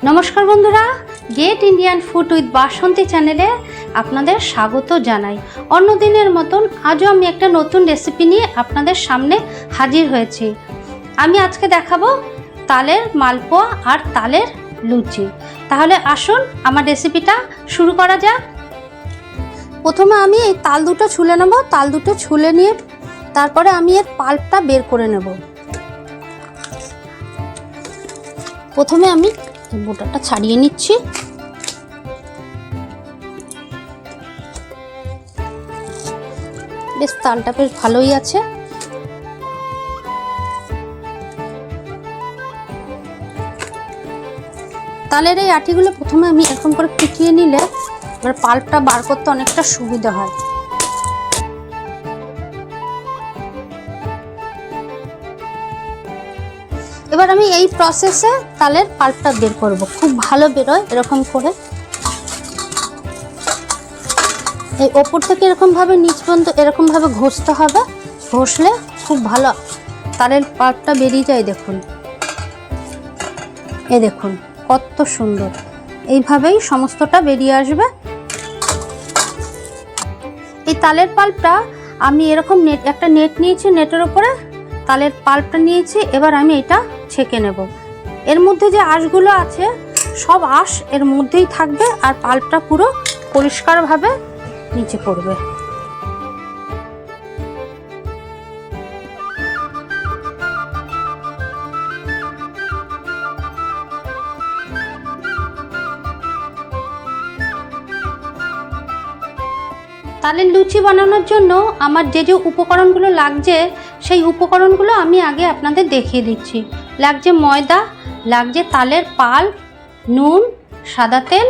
নমস্কার বন্ধুরা, gate Indian food with বাসন্তী চ্যানেলে আপনাদের স্বাগত জানাই। অন্য দিনের মতন আজও আমি একটা নতুন রেসিপি নিয়ে আপনাদের সামনে হাজির হয়েছি। আমি আজকে দেখাবো তালের মালপোয়া আর তালের লুচি। তাহলে আসুন আমার রেসিপিটা শুরু করা যাক। প্রথমে আমি এই তাল দুটো ছুলে নেব। তাল দুটো ছুলে নিয়ে তারপরে আমি এর পাল্পটা বের করে নেব। প্রথমে আমি বোটাটা ছাড়িয়ে নিচ্ছি। বেশ তালটা বেশ ভালোই আছে। তালের এই আটিগুলো প্রথমে আমি এরকম করে পিটিয়ে নিলে এবার পাল্পটা বার করতে অনেকটা সুবিধা হয়। এবার আমি এই প্রসেসে তালের পাল্পটা বের করব। খুব ভালো বেরোয় এরকম করে। এই ওপর থেকে এরকমভাবে নিচ পর্যন্ত এরকমভাবে ঘষতে হবে। ঘষলে খুব ভালো তালের পাল্পটা বেরিয়ে যায়। দেখুন, এই দেখুন কত সুন্দর। এইভাবেই সমস্তটা বেরিয়ে আসবে। এই তালের পাল্পটা আমি এরকম একটা নেট নিয়েছি, নেটের উপরে তালের পাল্পটা নিয়েছি। এবার আমি এটা ছেঁকে নেব। এর মধ্যে যে আঁশগুলো আছে সব আঁশ এর মধ্যেই থাকবে আর পাল্পটা পুরো পরিষ্কারভাবে নিচে পড়বে। তালের লুচি বানানোর জন্য আমার যে যে উপকরণগুলো লাগছে সেই উপকরণগুলো আমি আগে আপনাদের দেখিয়ে দিচ্ছি। লাগছে ময়দা, লাগছে তালের পাল, নুন, সাদা তেল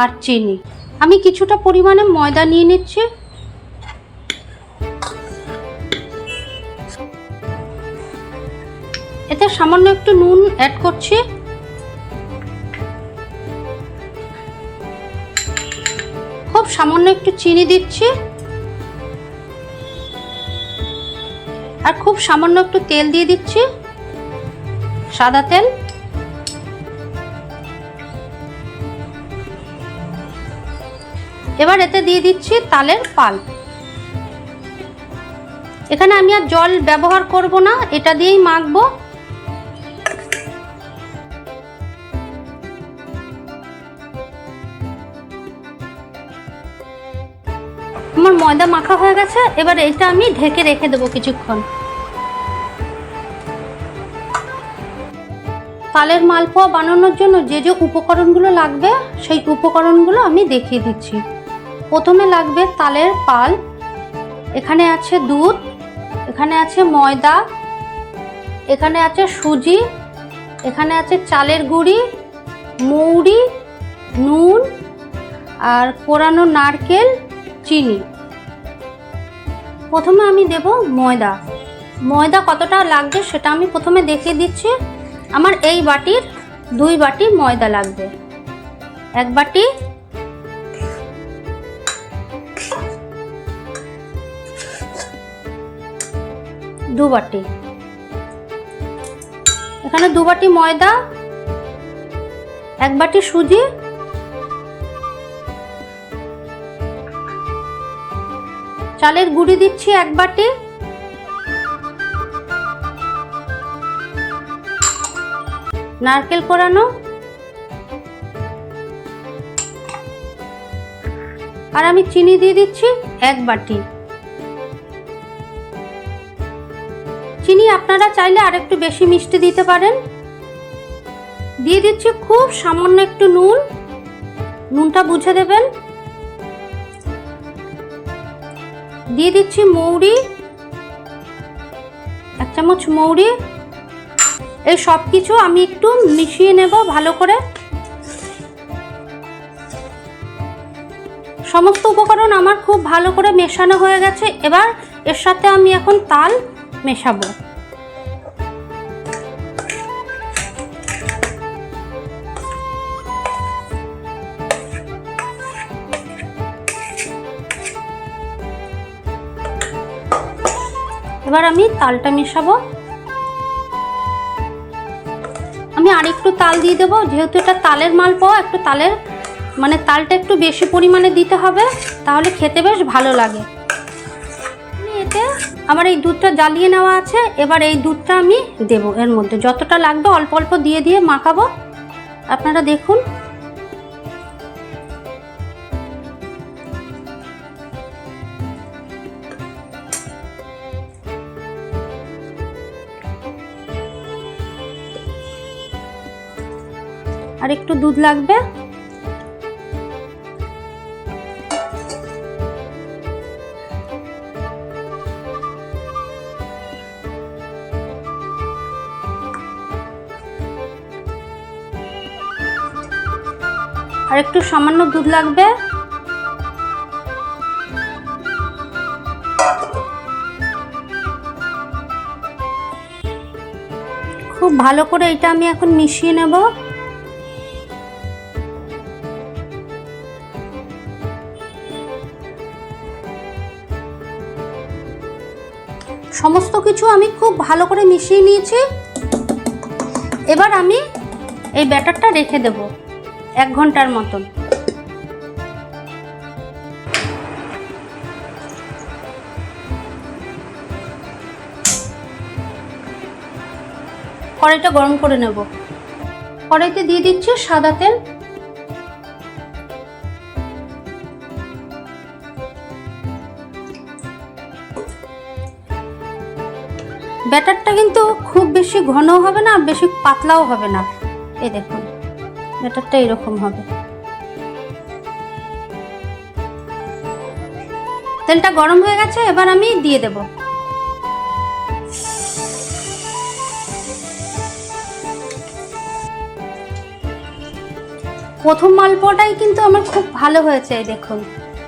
আর চিনি। আমি কিছুটা পরিমাণে ময়দা নিয়ে নিচ্ছি। এতে সামান্য একটু নুন অ্যাড করছি। খুব সামান্য একটু চিনি দিচ্ছি আর খুব সামান্য একটু তেল দিয়ে দিচ্ছি, সাদা তেল। এবার এতে দিয়ে দিচ্ছি তালের পাল্প। এখানে আমি আর জল ব্যবহার করব না, এটা দিয়েই মাখবো। আমার ময়দা মাখা হয়ে গেছে। এবার এটা আমি ঢেকে রেখে দেবো কিছুক্ষণ। তালের মালপোয়া বানানোর জন্য যে যে উপকরণগুলো লাগবে সেই উপকরণগুলো আমি দেখিয়ে দিচ্ছি। প্রথমে লাগবে তালের পাল, এখানে আছে দুধ, এখানে আছে ময়দা, এখানে আছে সুজি, এখানে আছে চালের গুঁড়ি, মৌরি, নুন আর কোরানো নারকেল, চিনি। প্রথমে আমি দেব ময়দা। ময়দা কতটা লাগবে সেটা আমি প্রথমে দেখিয়ে দিচ্ছি। আমার এই বাটির 2 বাটি ময়দা লাগবে। 1 বাটি, 2 বাটি। এখানে 2 বাটি ময়দা, 1 বাটি সুজি, চালের গুঁড়ি দিচ্ছি 1 বাটি, নারকেল কোরানো আর আমি চিনি দিয়ে দিচ্ছি 1 বাটি। চিনি আপনারা চাইলে আরেকটু বেশি মিষ্টি দিতে পারেন। দিয়ে দিচ্ছি খুব সামান্য একটু নুন, নুনটা বুঝে দেবেন। দিয়ে দিচ্ছি মৌরি, 1 চামচ মৌরি। এই সব কিছু আমি একটু মিশিয়ে নেব ভালো করে। সমস্ত উপকরণ আমার খুব ভালো করে মেশানো হয়ে গেছে। এবার এর সাথে আমি এখন তাল মেশাবো। এবার আমি তালটা মেশাবো। আমি আরেকটু তাল দিয়ে দেবো, যেহেতু এটা তালের মালপোয়া, একটু তালের মানে তালটা একটু বেশি পরিমাণে দিতে হবে, তাহলে খেতে বেশ ভালো লাগে। এতে আমার এই দুধটা জ্বালিয়ে নেওয়া আছে, এবার এই দুধটা আমি দেবো এর মধ্যে, যতটা লাগবে অল্প অল্প দিয়ে দিয়ে মাখাবো। আপনারা দেখুন, আর একটু দুধ লাগবে। আর একটু সামান্য দুধ লাগবে। খুব ভালো করে এটা আমি এখন মিশিয়ে নেব। সমস্ত কিছু আমি খুব ভালো করে মিশিয়ে নিয়েছি। এবার আমি এই ব্যাটারটা রেখে দেব 1 ঘন্টার মতন। কড়াইটা গরম করে নেব। কড়াইতে দিয়ে দিচ্ছি সাদা তেল। ব্যাটারটা কিন্তু খুব বেশি ঘনও হবে না, বেশি পাতলাও হবে না। এই দেখুন, ব্যাটারটা এরকম হবে। তেলটা গরম হয়ে গেছে, এবার আমি দিয়ে দেব। প্রথম মালপোয়াটাই কিন্তু আমার খুব ভালো হয়েছে। এই দেখুন,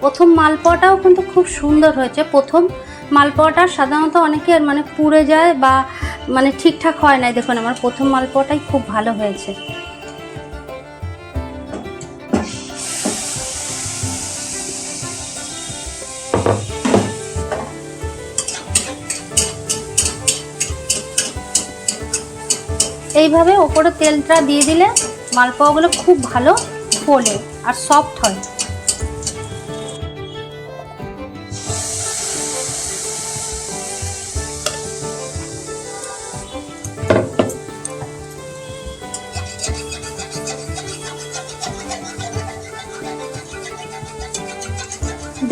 প্রথম মালপোয়াটাও কিন্তু খুব সুন্দর হয়েছে। প্রথম মালপোয়াটা সাধারণত অনেকের মানে পুড়ে যায় বা মানে ঠিকঠাক হয় না। দেখুন, আমার প্রথম মালপোয়াটাই খুব ভালো হয়েছে। এইভাবে ওপরে তেলটা দিয়ে দিলে মালপোয়াগুলো খুব ভালো ফোলে আর সফট হয়।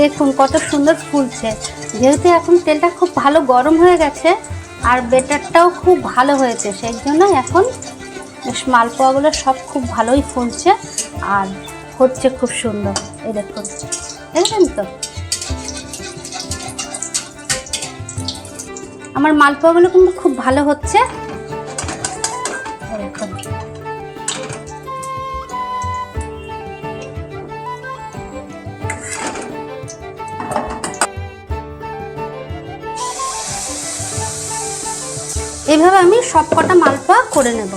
দেখুন কত সুন্দর ফুলছে। যেহেতু এখন তেলটা খুব ভালো গরম হয়ে গেছে আর ব্যাটারটাও খুব ভালো হয়েছে, সেই জন্য এখন বেশ মালপোয়াগুলো সব খুব ভালোই ফুলছে আর হচ্ছে খুব সুন্দর। এই দেখুন, দেখলেন তো আমার মালপোয়াগুলো কিন্তু খুব ভালো হচ্ছে। দেখুন, এইভাবে আমি সবকটা মালপোয়া করে নেব।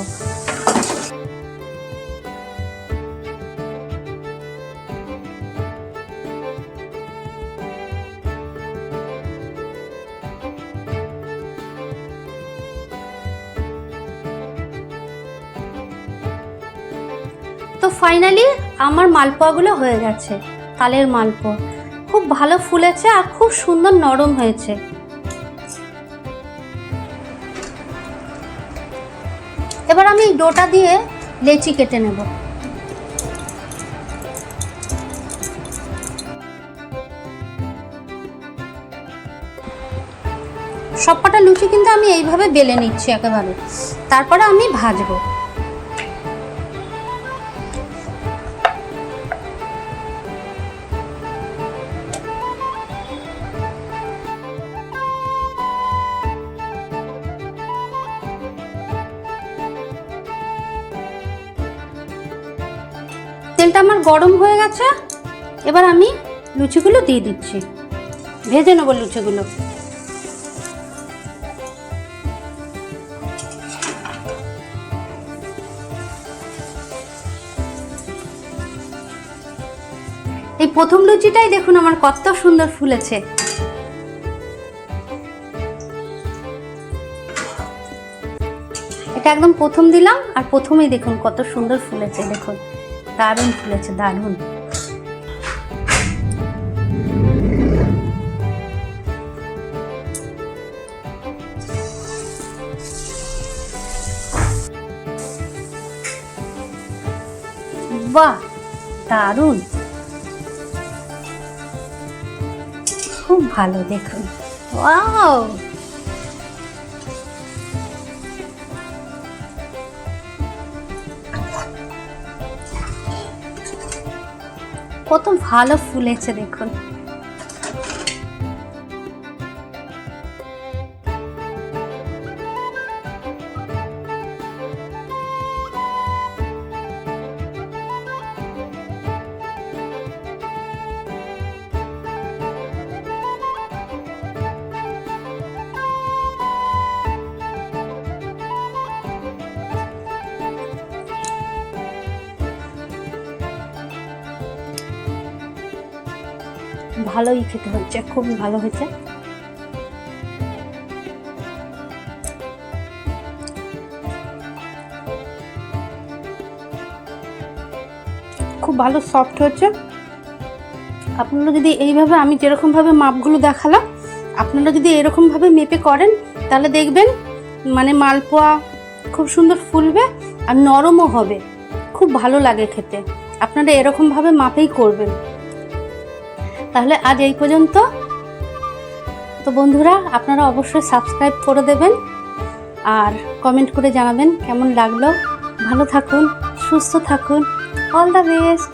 তো ফাইনালি আমার মালপোয়াগুলো হয়ে গেছে। তালের মালপোয়া খুব ভালো ফুলেছে আর খুব সুন্দর নরম হয়েছে। এবার আমি ডোটা দিয়ে লেচি কেটে নেব। সবকটা লুচি কিন্তু আমি এইভাবে বেলে নিচ্ছি একেবারে, তারপরে আমি ভাজবো। তেলটা আমার গরম হয়ে গেছে, এবার আমি লুচিগুলো দিয়ে দিচ্ছি, ভেজে নেব লুচিগুলো। এই প্রথম লুচিটাই দেখুন আমার কত সুন্দর ফুলেছে। এটা একদম প্রথম দিলাম, আর প্রথমেই দেখুন কত সুন্দর ফুলেছে, দেখুন দারুণ ফুলেছে, দারুণ। বাহ, দারুণ, খুব ভালো, দেখুন, ওয়াও। কত ভালো ফুলেছে দেখুন। ভালোই খেতে হচ্ছে, খুবই ভালো হয়েছে। খুব ভালো সফট হয়েছে। আপনারা যদি এইভাবে, আমি যেরকমভাবে মাপগুলো দেখালাম, আপনারা যদি এরকমভাবে মেপে করেন তাহলে দেখবেন মানে মালপোয়া খুব সুন্দর ফুলবে আর নরমও হবে, খুব ভালো লাগে খেতে। আপনারা এরকমভাবে মাপেই করবেন। তাহলে আজ এই পর্যন্ত। তো বন্ধুরা, আপনারা অবশ্যই সাবস্ক্রাইব করে দেবেন আর কমেন্ট করে জানাবেন কেমন লাগলো। ভালো থাকুন, সুস্থ থাকুন, অল দ্য বেস্ট।